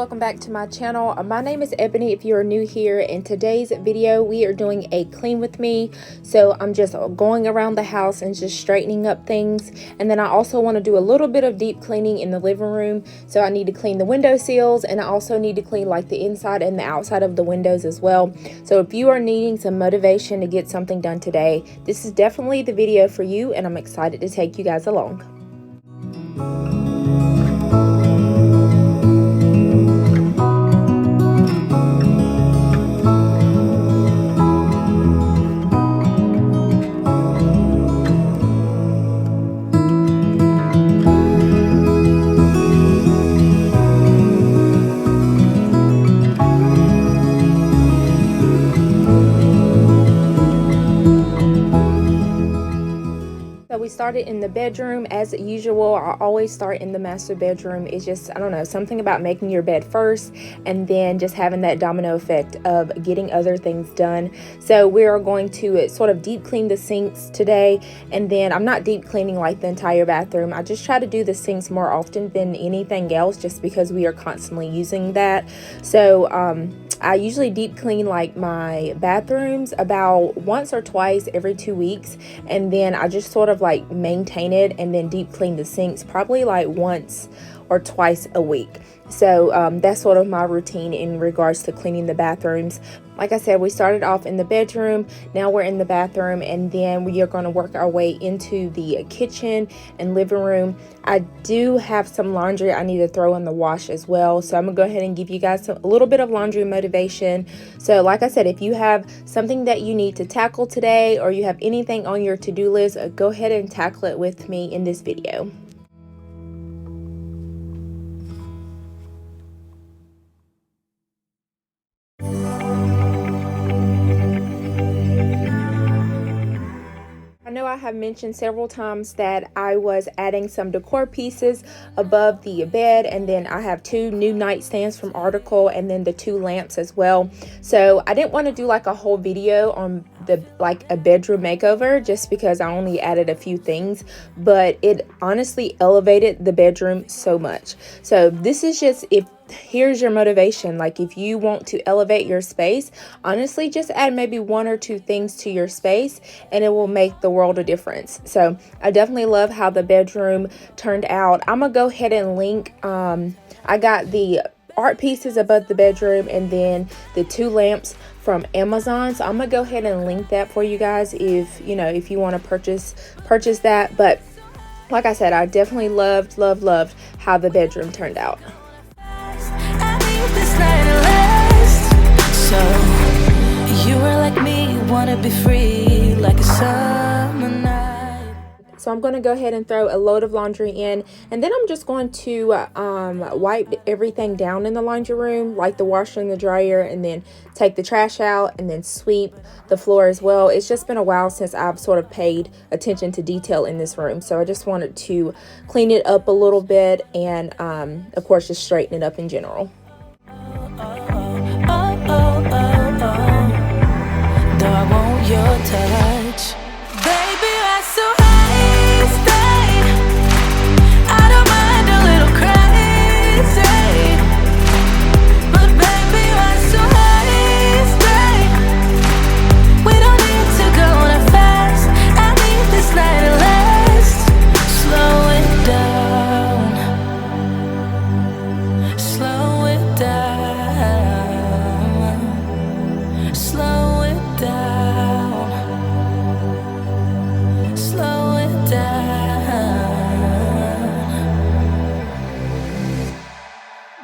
welcome back to my channel. My name is Ebony if you are new here. In today's video we are doing a clean with me, so I'm just going around the house and just straightening up things, and then I also want to do a little bit of deep cleaning in the living room. So I need to clean the window sills, and I also need to clean like the inside and the outside of the windows as well. So if you are needing some motivation to get something done today, this is definitely the video for you, and I'm excited to take you guys along. We started in the bedroom as usual. I always start in the master bedroom. It's just, I don't know, something about making your bed first and then just having that domino effect of getting other things done. So we are going to sort of deep clean the sinks today, and then I'm not deep cleaning like the entire bathroom. I just try to do the sinks more often than anything else just because we are constantly using that. So I usually deep clean like my bathrooms about once or twice every 2 weeks, and then I just sort of like maintain it and then deep clean the sinks probably like once or twice a week. So that's sort of my routine in regards to cleaning the bathrooms. Like I said, we started off in the bedroom, now we're in the bathroom, and then we are going to work our way into the kitchen and living room. I do have some laundry I need to throw in the wash as well, so I'm going to go ahead and give you guys a little bit of laundry motivation. So like I said, if you have something that you need to tackle today, or you have anything on your to-do list, go ahead and tackle it with me in this video. I know I have mentioned several times that I was adding some decor pieces above the bed, and then I have 2 new nightstands from Article, and then the 2 lamps as well. So I didn't want to do like a whole video on like a bedroom makeover just because I only added a few things, but it honestly elevated the bedroom so much. So this is just, here's your motivation. Like if you want to elevate your space, honestly just add maybe 1 or 2 things to your space and it will make the world a difference. So I definitely love how the bedroom turned out. I'm gonna go ahead and link I got the art pieces above the bedroom and then the 2 lamps from Amazon, so I'm gonna go ahead and link that for you guys if you want to purchase that. But like I said, I definitely loved how the bedroom turned out. So you were like me, wanna be free like a summer night. So I'm going to go ahead and throw a load of laundry in, and then I'm just going to wipe everything down in the laundry room, like the washer and the dryer, and then take the trash out and then sweep the floor as well. It's just been a while since I've sort of paid attention to detail in this room, so I just wanted to clean it up a little bit and of course just straighten it up in general. Though I want your touch, baby, I'm so high, stay. I don't mind a little crazy, but baby, I'm so high, stay. We don't need to go that fast. I need this night to last. Slow it down, slow it down, slow it down, slow it down.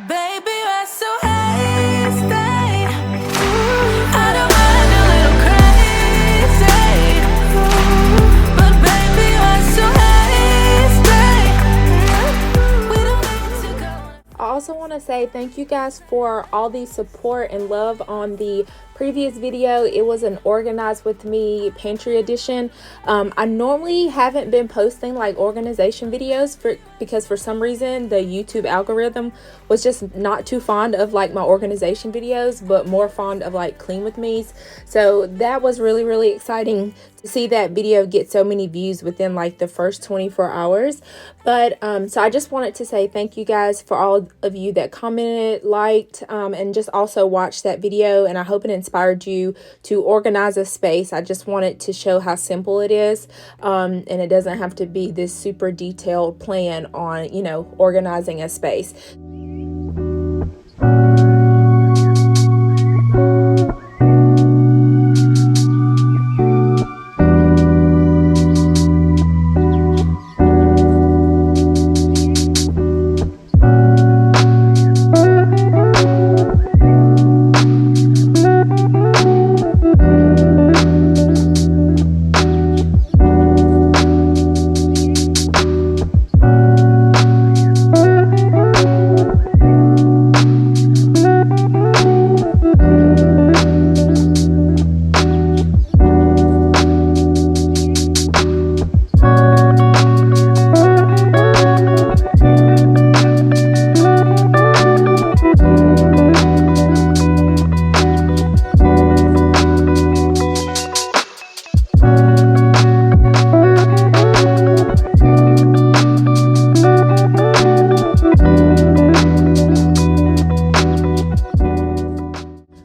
Baby, we're so high, stay. I don't mind a little crazy, but baby, we're so high, stay. We don't need to go. I also want to say thank you guys for all the support and love on the previous video. It was an organized with me pantry edition. I normally haven't been posting like organization videos because for some reason the YouTube algorithm was just not too fond of like my organization videos, but more fond of like clean with me's. So that was really exciting to see that video get so many views within like the first 24 hours. But so I just wanted to say thank you guys for all of you that commented, liked, and just also watched that video, and I hope it inspired you to organize a space. I just wanted to show how simple it is, and it doesn't have to be this super detailed plan on, you know, organizing a space.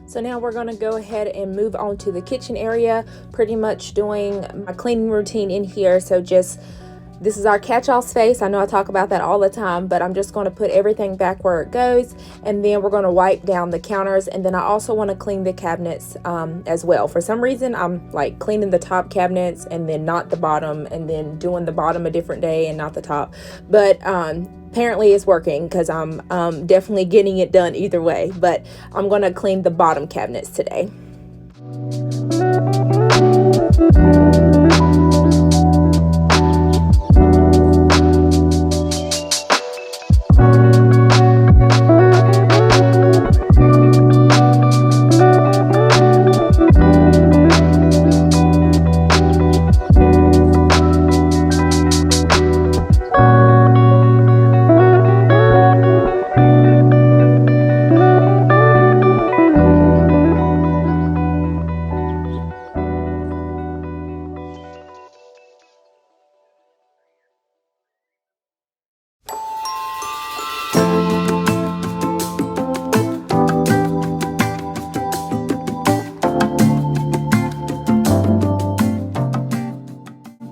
So now we're going to go ahead and move on to the kitchen area, pretty much doing my cleaning routine in here. So just, this is our catch-all space. I know I talk about that all the time, but I'm just going to put everything back where it goes, and then we're going to wipe down the counters, and then I also want to clean the cabinets as well. For some reason, I'm like cleaning the top cabinets and then not the bottom, and then doing the bottom a different day and not the top. But apparently it's working because I'm definitely getting it done either way. But I'm going to clean the bottom cabinets today.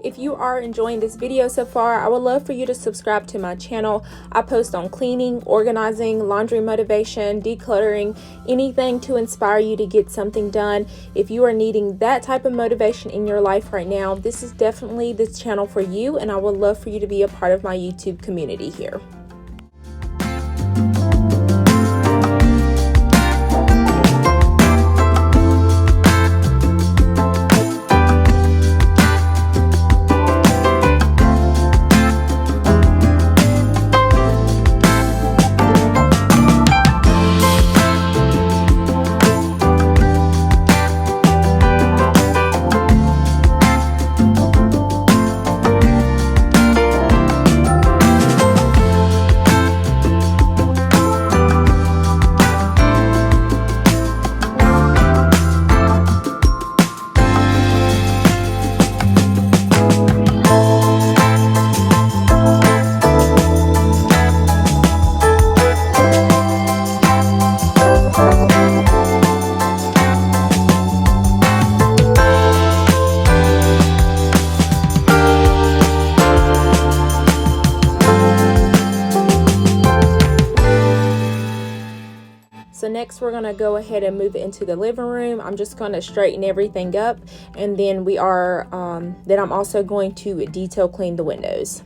If you are enjoying this video so far, I would love for you to subscribe to my channel. I post on cleaning, organizing, laundry motivation, decluttering, anything to inspire you to get something done. If you are needing that type of motivation in your life right now, this is definitely the channel for you, and I would love for you to be a part of my YouTube community here. So next we're going to go ahead and move into the living room. I'm just going to straighten everything up, and then I'm also going to detail clean the windows.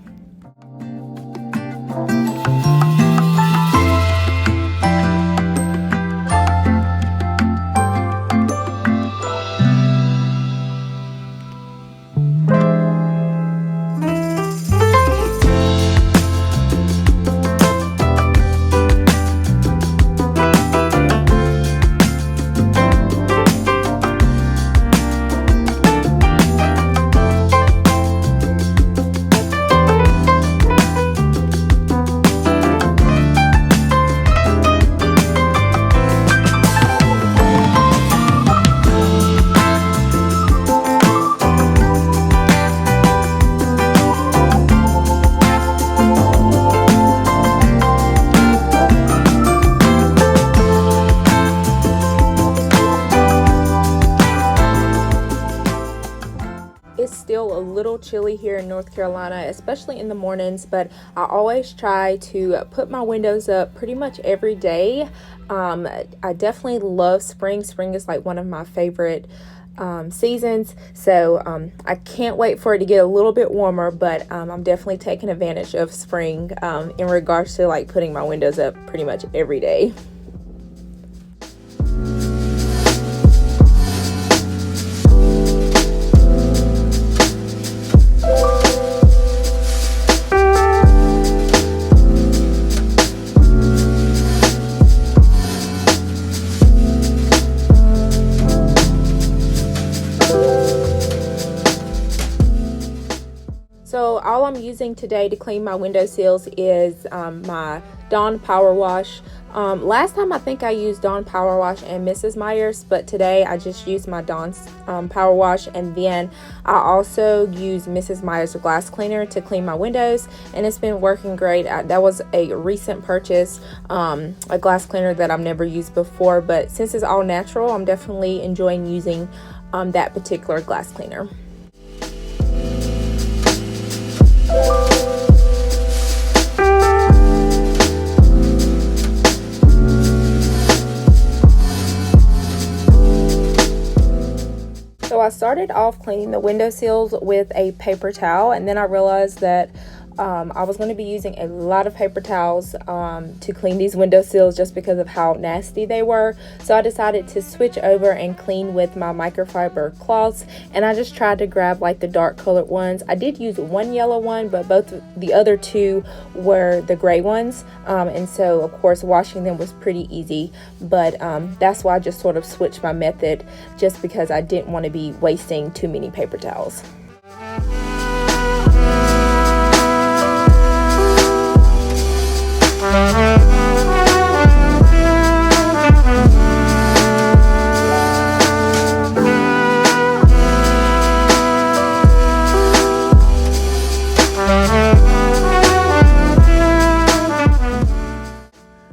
still a little chilly here in North Carolina, especially in the mornings, but I always try to put my windows up pretty much every day. I definitely love spring. Spring is like one of my favorite seasons, so I can't wait for it to get a little bit warmer, but I'm definitely taking advantage of spring in regards to like putting my windows up pretty much every day. So all I'm using today to clean my windowsills is my Dawn Power Wash. Last time I think I used Dawn Power Wash and Mrs. Meyer's, but today I just used my Dawn's Power Wash, and then I also use Mrs. Meyer's glass cleaner to clean my windows, and it's been working great. That was a recent purchase, a glass cleaner that I've never used before, but since it's all natural, I'm definitely enjoying using that particular glass cleaner. So I started off cleaning the windowsills with a paper towel, and then I realized that I was going to be using a lot of paper towels to clean these windowsills just because of how nasty they were. So I decided to switch over and clean with my microfiber cloths, and I just tried to grab like the dark colored ones. I did use one yellow one, but both the other two were the gray ones, and so of course washing them was pretty easy, but that's why I just sort of switched my method, just because I didn't want to be wasting too many paper towels.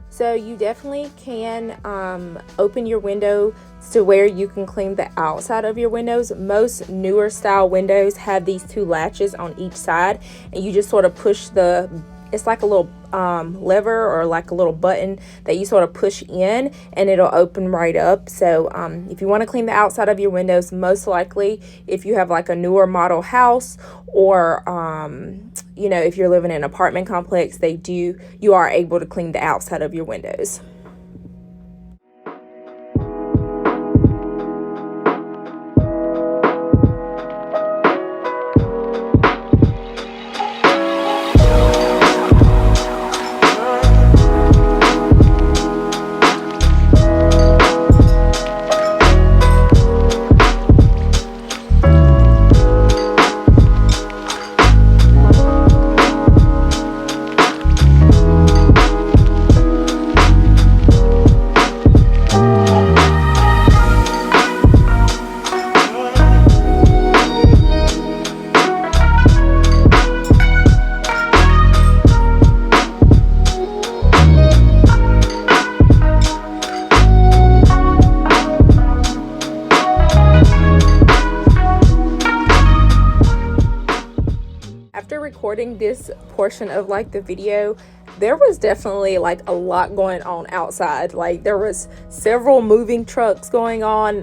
So you definitely can open your window to where you can clean the outside of your windows. Most newer style windows have these two latches on each side, and you just sort of push it's like a little lever or like a little button that you sort of push in, and it'll open right up. So if you want to clean the outside of your windows, most likely if you have like a newer model house, or you know, if you're living in an apartment complex, you are able to clean the outside of your windows. After recording this portion of like the video, there was definitely like a lot going on outside. Like there was several moving trucks going on.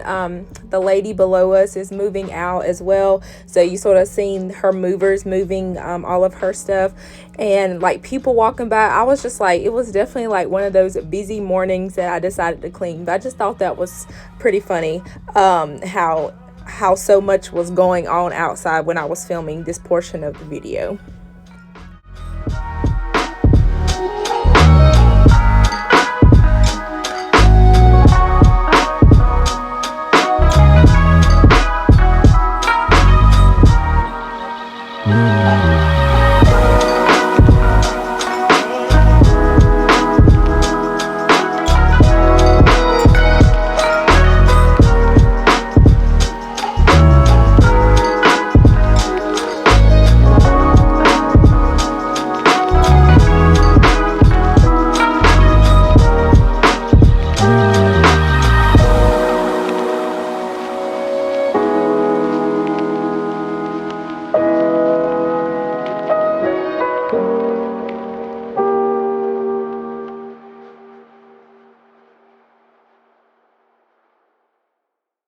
The lady below us is moving out as well, so you sort of seen her movers moving all of her stuff, and like people walking by. I was just like, it was definitely like one of those busy mornings that I decided to clean. But I just thought that was pretty funny, how so much was going on outside when I was filming this portion of the video.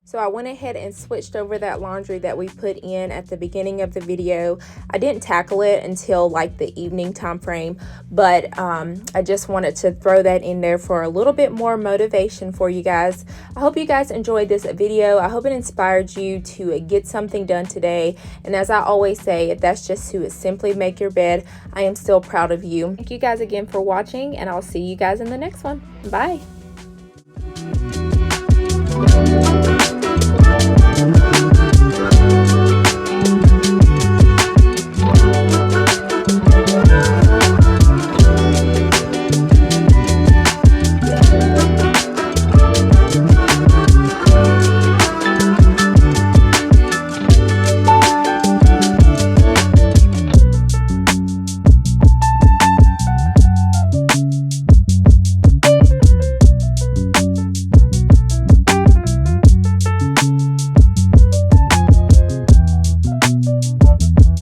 So I went ahead and switched over that laundry that we put in at the beginning of the video. I didn't tackle it until like the evening time frame, but I just wanted to throw that in there for a little bit more motivation for you guys. I hope you guys enjoyed this video. I hope it inspired you to get something done today. And as I always say, if that's just to simply make your bed, I am still proud of you. Thank you guys again for watching, and I'll see you guys in the next one. Bye.